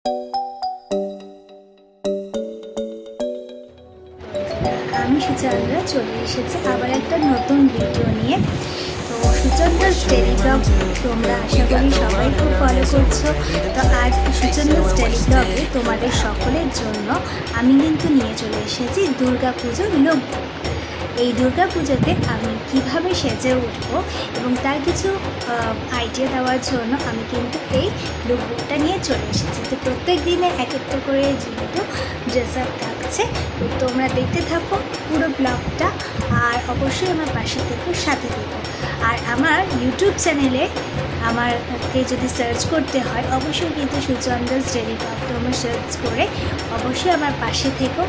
আমি সুচন্দ্রা চলে এসেছি আবার একটা নতুন ভিডিও নিয়ে। তো সুচন্দ্রাস ডেলি ব্লগ তোমরা আশা করি সবাই খুব ফলো করছো। তো আজ সুচন্দ্রাস ডেলি ব্লগে তোমাদের সকলের জন্য আমি কিন্তু নিয়ে চলে এসেছি দুর্গা পুজোর লুক। এই দুর্গা পুজোতে আমি কীভাবে সেজে উঠবো এবং তার কিছু আইডিয়া দেওয়ার জন্য আমি কিন্তু এই লুকবুকটা নিয়ে চলে এসেছি। তো প্রত্যেক দিনে এক একটা করে যেহেতু ড্রেস আপ থাকছে, তো তোমরা দেখতে থাকো পুরো ব্লগটা, আর অবশ্যই আমার পাশে থেকো, সাথে থেকো। আর আমার ইউটিউব চ্যানেলে আমারকে যদি সার্চ করতে হয় অবশ্যই কিন্তু সুচন্দ্রাস ডেলি ব্লগ তোমরা সার্চ করে অবশ্যই আমার পাশে থেকো।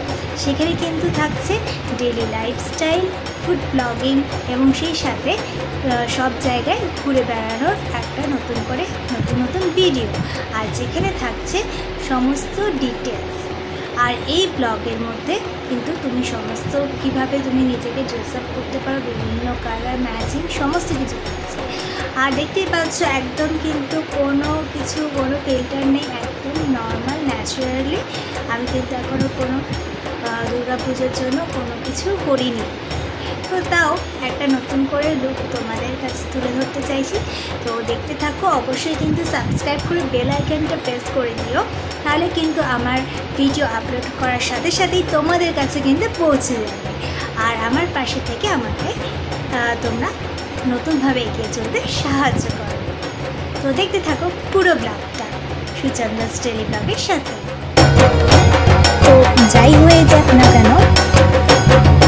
সেখানে কিন্তু থাকছে ডেলি লাইফস্টাইল, ফুড ব্লগিং এবং সেই সাথে সব জায়গায় ঘুরে বেড়ানোর একটা নতুন নতুন ভিডিও, আর যেখানে থাকছে সমস্ত ডিটেলস। আর এই ব্লগের মধ্যে কিন্তু তুমি সমস্ত কীভাবে তুমি নিজেকে ড্রেস আপ করতে পারো, বিভিন্ন কালার ম্যাচিং সমস্ত কিছু থাকছে। আর দেখতেই পাচ্ছ একদম কিন্তু কোনো ফিল্টার নেই, একদম নর্মাল ন্যাচারালি। আমি কিন্তু এখনও কোনো দুর্গা পুজোর জন্য কোনো কিছু করিনি, তো তাও একটা নতুন করে লুক তোমাদের কাছে তুলে ধরতে চাইছি। তো দেখতে থাকো, অবশ্যই কিন্তু সাবস্ক্রাইব করে বেল আইকনটা প্রেস করে দিও, তাহলে কিন্তু আমার ভিডিও আপলোড করার সাথে সাথেই তোমাদের কাছে কিন্তু পৌঁছে যাবে। আর আমার পাশে থেকে আমাকে তোমরা নতুনভাবে এগিয়ে চলতে সাহায্য করো। তো দেখতে থাকো পুরো ব্লগটা সুচন্দ্রাস ডেলি ব্লগের সাথে। তো যাই হয়ে যাক না কেন,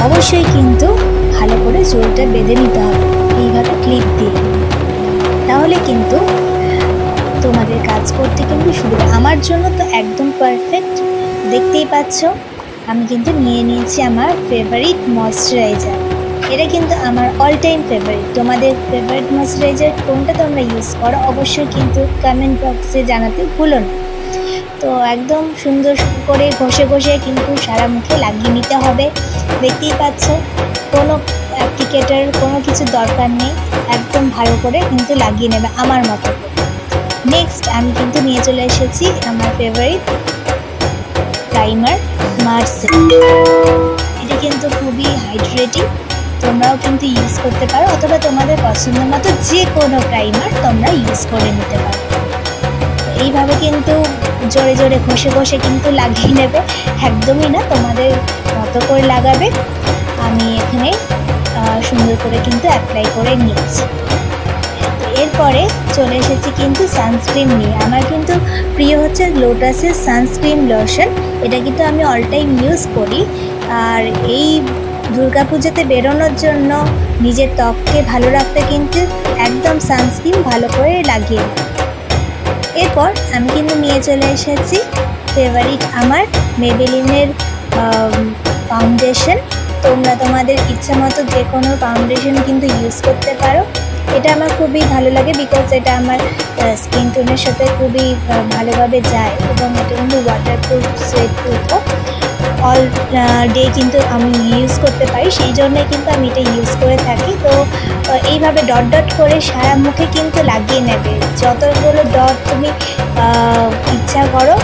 অবশ্যই কিন্তু ভালো করে চুলটা বেঁধে নিতে হবে এইভাবে ক্লিপ দিয়ে, তাহলে কিন্তু তোমাদের কাজ করতে কিন্তু সুবিধা। আমার জন্য তো একদম পারফেক্ট। দেখতেই পাচ্ছ আমি কিন্তু নিয়ে নিয়েছি আমার ফেভারিট ময়শ্চারাইজার। এটা কিন্তু আমার অল টাইম ফেভারিট। তোমাদের ফেভারিট ময়শ্চারাইজার কোনটা তোমরা ইউজ করো অবশ্যই কিন্তু কমেন্ট বক্সে জানাতে ভুলো না। তো একদম সুন্দর করে ঘষে ঘষে কিন্তু সারা মুখে লাগিয়ে নিতে হবে। দেখতেই পাচ্ছ কোনো অ্যাপ্লিকেটার কোনো কিছু দরকার নেই, একদম ভালো করে কিন্তু লাগিয়ে নেবে আমার মতো। নেক্সট আমি কিন্তু নিয়ে চলে এসেছি আমার ফেভারিট প্রাইমার মার্সেল। এটা কিন্তু খুবই হাইড্রেটিং, তোমরাও কিন্তু ইউজ করতে পারো, অথবা তোমাদের পছন্দ মতো যে কোনো প্রাইমার তোমরা ইউজ করে নিতে পারো। এইভাবে কিন্তু জোরে জোরে ঘষে ঘষে কিন্তু লাগিয়ে নেবে, একদমই না, তোমাদের মতো করে লাগাবে। আমি এখানে সুন্দর করে কিন্তু অ্যাপ্লাই করে নিয়েছি। তো এরপরে চলে এসেছি কিন্তু সানস্ক্রিন নিয়ে। আমার কিন্তু প্রিয় হচ্ছে লোটাসের সানস্ক্রিন লোশন। এটা কিন্তু আমি অল টাইম ইউজ করি। আর এই দুর্গা পুজোতে বেরোনোর জন্য নিজের ত্বককে ভালো রাখতে কিন্তু একদম সানস্ক্রিন ভালো করে লাগিয়ে নেব। এরপর আমি কিন্তু নিয়ে চলে এসেছি ফেভারিট আমার মেবেলিনের ফাউন্ডেশন। তোমরা তোমাদের ইচ্ছা মতো যে কোনো ফাউন্ডেশন কিন্তু ইউজ করতে পারো। এটা আমার খুবই ভালো লাগে, বিকজ এটা আমার স্কিন টোনের সাথে খুবই ভালোভাবে যায় এবং এটা কিন্তু ওয়াটারপ্রুফ, সোয়েটপ্রুফও, অল ডে কিন্তু আমি ইউজ করতে পারি, সেই জন্যই কিন্তু আমি এটা ইউজ করে থাকি। তো এইভাবে ডট ডট করে সারা মুখে কিন্তু লাগিয়ে নেবে। যতগুলো ডট তুমি ইচ্ছা করো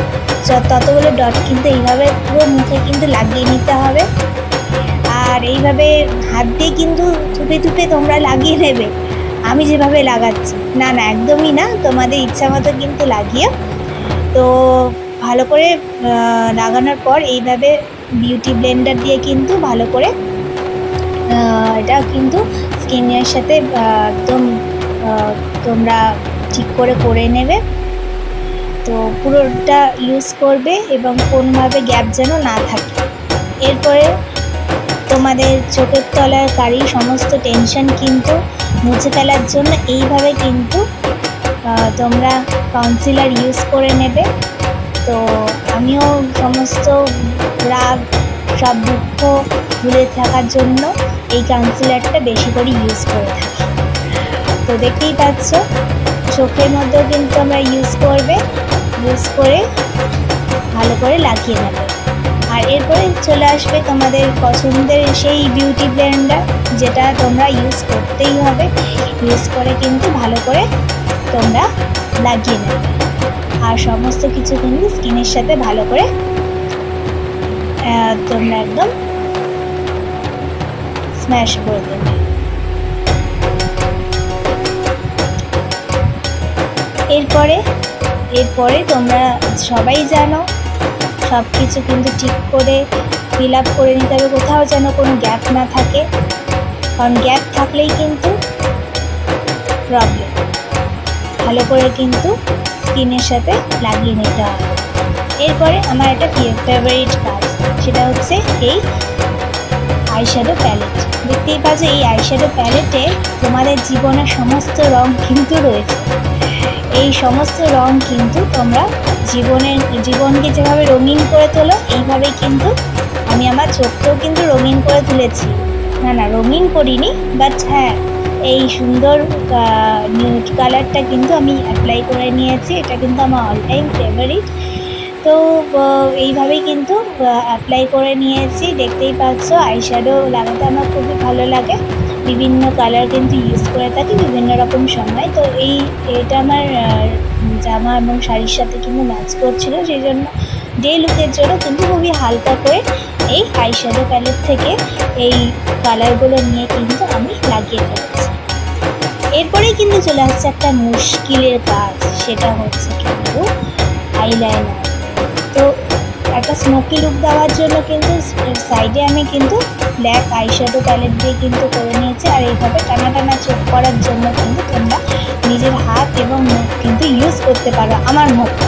ততগুলো ডট কিন্তু এইভাবে পুরো মুখে কিন্তু লাগিয়ে নিতে হবে। আর এইভাবে হাত দিয়ে কিন্তু থুপে থুপে তোমরা লাগিয়ে নেবে, আমি যেভাবে লাগাচ্ছি না, একদমই না, তোমাদের ইচ্ছা মতো কিন্তু লাগিয়ে। তো ভালো করে লাগানোর পর এইভাবে বিউটি ব্লেন্ডার দিয়ে কিন্তু ভালো করে এটা কিন্তু স্কিনের সাথে একদম তোমরা ঠিক করে নেবে। তো পুরোটা ইউজ করবে এবং কোনোভাবে গ্যাপ যেন না থাকে। এরপরে তোমাদের চোখের তলার কারি সমস্ত টেনশন কিন্তু মুছে ফেলার জন্য এইভাবে কিন্তু তোমরা কনসিলার ইউজ করে নেবে। তো আমিও সমস্ত রাগ সব দুঃখ ভুলে থাকার জন্য এই কনসিলারটা বেশি করে ইউজ করে থাকি। তো দেখতেই পাচ্ছ চোখের মধ্যেও কিন্তু আমরা ইউজ করে ভালো করে লাগিয়ে নেবে। আর এরপরে চলে আসবে তোমাদের পছন্দের সেই বিউটি ব্লেন্ডার, যেটা তোমরা ইউজ করতেই হবে। ইউজ করে কিন্তু ভালো করে তোমরা লাগিয়ে নেবে। আর সমস্ত কিছু কিন্তু স্কিনের সাথে ভালো করে তোমরা একদম স্ম্যাশ করে দেবে। এরপরে তোমরা সবাই জানো সব কিছু কিন্তু ঠিক করে ফিল আপ করে নিতে হবে, কোথাও যেন কোনো গ্যাপ না থাকে, কারণ গ্যাপ থাকলেই কিন্তু প্রবলেম। ভালো করে কিন্তু স্কিনের সাথে লাগিয়ে নিতে হবে। এরপরে আমার একটা ফেভারিট কাজ, সেটা হচ্ছে এই আইশ্যাডো প্যালেট। দেখতেই পাচ্ছ এই আইশ্যাডো প্যালেটে তোমাদের জীবনের সমস্ত রং কিন্তু রয়েছে। এই সমস্ত রং কিন্তু তোমরা জীবনকে যেভাবে রঙিন করে তোলো, এইভাবেই কিন্তু আমি আমার চোখকেও কিন্তু রঙিন করে তুলেছি। না রঙিন করিনি, বাট হ্যাঁ এই সুন্দর নিউড কালারটা কিন্তু আমি অ্যাপ্লাই করে নিয়েছি। এটা কিন্তু আমার অল টাইম ফেভারিট। তো এইভাবেই কিন্তু অ্যাপ্লাই করে নিয়েছি। দেখতেই পাচ্ছ আইশ্যাডো লাগাতে আমার খুবই ভালো লাগে। বিভিন্ন কালার কিন্তু ইউজ করে থাকি বিভিন্ন রকম সময়। তো এটা আমার জামা এবং শাড়ির সাথে কিন্তু ম্যাচ করছিল, সেই জন্য ডে লুকের জন্য কিন্তু খুবই হালকা করে এই আইশ্যাডো প্যালেট থেকে এই কালারগুলো নিয়ে কিন্তু আমি লাগিয়ে ফেলেছি। এরপরেই কিন্তু চলে আসছে একটা মুশকিলের কাজ, সেটা হচ্ছে কিন্তু আইলাইনার। তো একটা স্মোকি লুক দেওয়ার জন্য কিন্তু সাইডে আমি কিন্তু ব্ল্যাক আইশ্যাডো প্যালেট দিয়ে কিন্তু করে নিয়েছি। আর এইভাবে টানা টানা চোখ করার জন্য কিন্তু তোমরা নিজের হাত এবং মুখ কিন্তু ইউজ করতে পারো আমার মতো।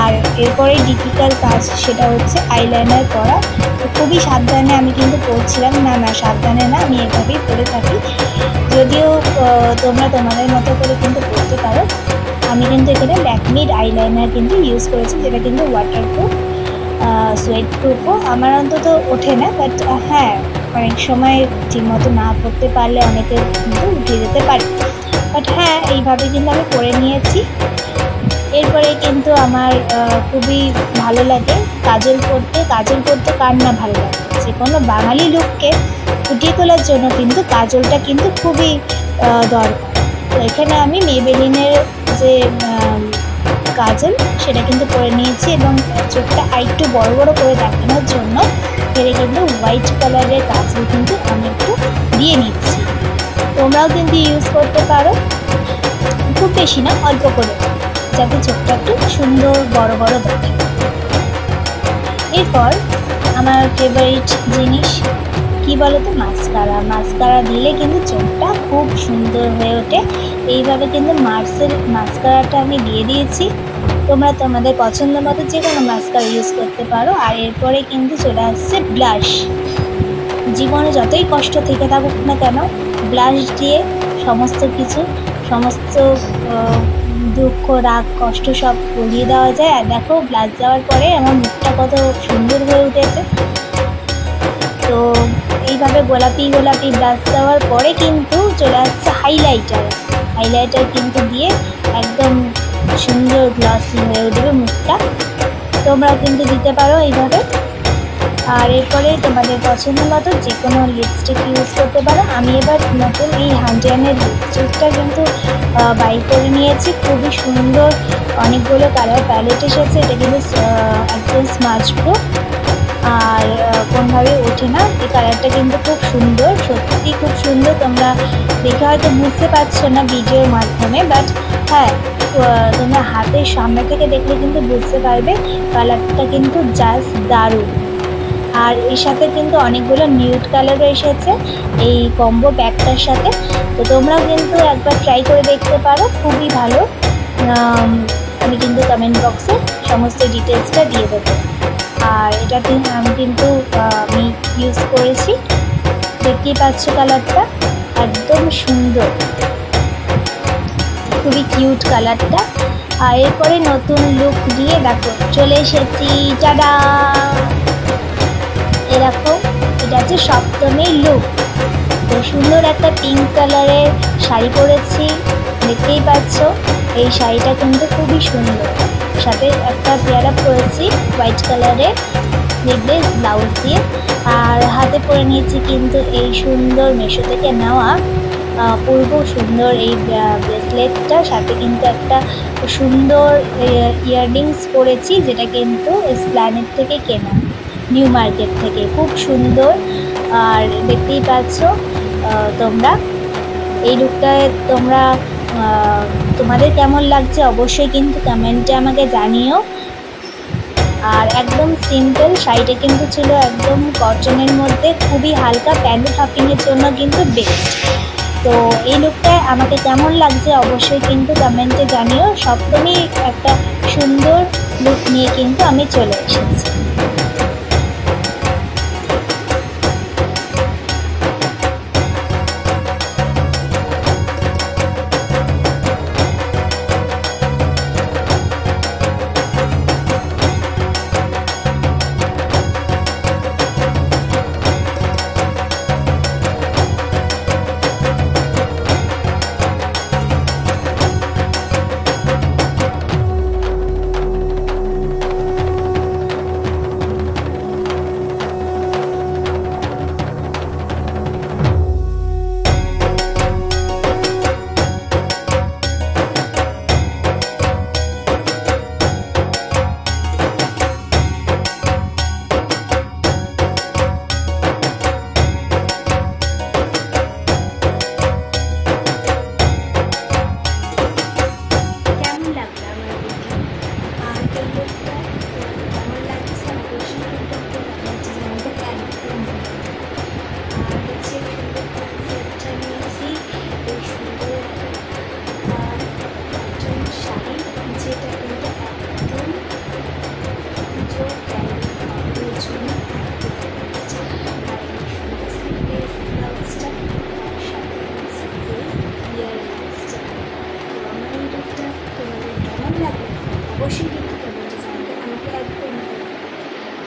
আর এরপরে ডিফিকাল্ট কাজ, সেটা হচ্ছে আইলাইনার করা। তো খুবই সাবধানে আমি কিন্তু করছিলাম। না সাবধানে না, আমি এভাবেই করে থাকি। যদিও তোমরা তোমাদের মতো করে কিন্তু করতে পারো। আমি কিন্তু এখানে ল্যাকমির আইলাইনার কিন্তু ইউজ করেছি, যেটা কিন্তু ওয়াটারপ্রুফ, সোয়েট প্রুফও। আমার অন্তত ওঠে না, বাট হ্যাঁ অনেক সময় ঠিকমতো না করতে পারলে অনেকের কিন্তু উঠে যেতে পারে। বাট হ্যাঁ এইভাবে কিন্তু আমি করে নিয়েছি। এরপরে কিন্তু আমার খুবই ভালো লাগে কাজল করতে। কাজল করতে কার না ভালো লাগে? যে কোনো বাঙালি লুককে ফুটিয়ে তোলার জন্য কিন্তু কাজলটা কিন্তু খুবই দরকার। তো এখানে আমি মেবেলিনের যে কাজল সেটা কিন্তু করে নিয়েছি, এবং চোখটা আরেকটু বড় বড় করে দেখানোর জন্য এর কিন্তু হোয়াইট কালারের কাজল কিন্তু আমি একটু দিয়ে নিচ্ছি। তোমরাও কিন্তু ইউজ করতে পারো, খুব বেশি না, অল্প করে, যাতে চোখটা একটু সুন্দর বড় বড় দেখে। এরপর আমার ফেভারিট জিনিস কি বলো তো, মাস্কারা। মাস্কারা দিলে কিন্তু চোখটা খুব সুন্দর হয়ে ওঠে। এইভাবে কিন্তু মার্সের মাস্কারাটা আমি দিয়ে দিয়েছি। তোমরা তোমাদের পছন্দ মতো যে কোনো মাস্কারা ইউজ করতে পারো। আর এরপরে কিন্তু চলে আসছে ব্লাশ। জীবনে যতই কষ্ট থেকে থাকুক না কেন, ব্লাশ দিয়ে সমস্ত কিছু, সমস্ত দুঃখ রাগ কষ্ট সব ভুলিয়ে দেওয়া যায়। আর দেখো ব্লাশ দেওয়ার পরে আমার মুখটা কত সুন্দর হয়ে উঠেছে। তো এইভাবে গোলাপি গোলাপি ব্লাশ দেওয়ার পরে কিন্তু চলে আসছে হাইলাইটার। হাইলাইটার কিন্তু দিয়ে একদম সুন্দর গ্লসি হয়ে উঠবে মুখটা। তোমরাও কিন্তু দিতে পারো এইভাবে। আর এরপরে তোমাদের পছন্দ মতো যে কোনো লিপস্টিক ইউজ করতে পারো। আমি এবার নতুন এই হান্ডিয়ানের লিপস্টিকটা কিন্তু বাই করে নিয়েছি। খুবই সুন্দর, অনেকগুলো কালার প্যালেট এসেছে। এটা কিন্তু একদম স্মাচ প্রুফ, আর কোনোভাবে ওঠে না। এই কালারটা কিন্তু খুব সুন্দর, সত্যি খুব সুন্দর। তোমরা দেখে হয়তো বুঝতে পারছো না ভিডিওর মাধ্যমে, বাট হ্যাঁ তোমরা হাতের সামনে থেকে দেখলে কিন্তু বুঝতে পারবে কালারটা কিন্তু জাস্ট দারুণ। আর এর সাথে কিন্তু অনেকগুলো নিউড কালারও এসেছে এই কম্বো প্যাকটার সাথে। তো তোমরাও কিন্তু একবার ট্রাই করে দেখতে পারো, খুবই ভালো। আমি কিন্তু কমেন্ট বক্সে সমস্ত ডিটেলসটা দিয়ে দেবো। আর এটা আমি কিন্তু আমি ইউজ করেছি, দেখতেই পাচ্ছ কালারটা একদম সুন্দর, খুবই কিউট কালারটা। আর এরপরে নতুন লুক দিয়ে দেখো চলে এসেছি, টাডা! এরকম এটা হচ্ছে সপ্তমীর লুক। তো সুন্দর একটা পিঙ্ক কালারের শাড়ি পরেছি, দেখতেই পাচ্ছ। এই শাড়িটা কিন্তু খুবই সুন্দর, সাথে একটা পেয়ার আপ করেছি হোয়াইট কালারের স্লিভলেস ব্লাউজ দিয়ে। আর হাতে পরে নিয়েছি কিন্তু এই সুন্দর মেশো থেকে নেওয়া পরবো সুন্দর এই ব্রেসলেটটা, সাথে কিন্তু একটা সুন্দর ইয়াররিংস পরেছি, যেটা কিন্তু এসপ্ল্যানেড থেকে কেনা, নিউ মার্কেট থেকে, খুব সুন্দর। আর দেখতেই পাচ্ছ তোমরা এই লুকটায় তোমাদের কেমন লাগছে অবশ্যই কিন্তু কমেন্টে আমাকে জানিও। আর একদম সিম্পল, শাড়িটা কিন্তু ছিল একদম কটনের মধ্যে, খুবই হালকা, প্যান্ট হাফিংয়ের জন্য কিন্তু বেস্ট। তো এই লুকটায় আমাকে কেমন লাগছে অবশ্যই কিন্তু কমেন্টে জানিও। সপ্তমী একটা সুন্দর লুক নিয়ে কিন্তু আমি চলে এসেছি। অবশ্যই কিন্তু কমেন্টে জানাবে, আমাকে একদম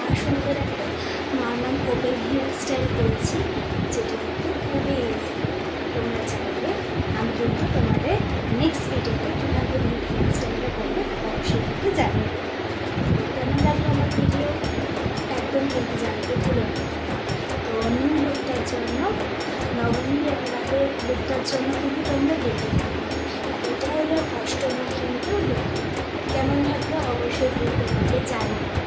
আর সুন্দর একটা নর্মাল ওপেন হেয়ার স্টাইল করেছি, যেটা কিন্তু খুবই ইজি। তোমরা চাইবে আমি কিন্তু তোমাদের নেক্সট ভিডিওতে কীভাবে হেয়ার স্টাইলটা করবো অবশ্যই কিন্তু জানিয়ে দেবো। কেমন লাগলো আমার ভিডিও একদম কিন্তু জানাতে ভুলো না। তো নিউ লুকটার জন্য, নবমী রাতের লুকটার জন্য কিন্তু তোমরা দেখে থাকো। এটা হলো অষ্টমী কিন্তু লুক। কেমন লাগলো অবশ্যই কিন্তু তোমাকে জানাবে।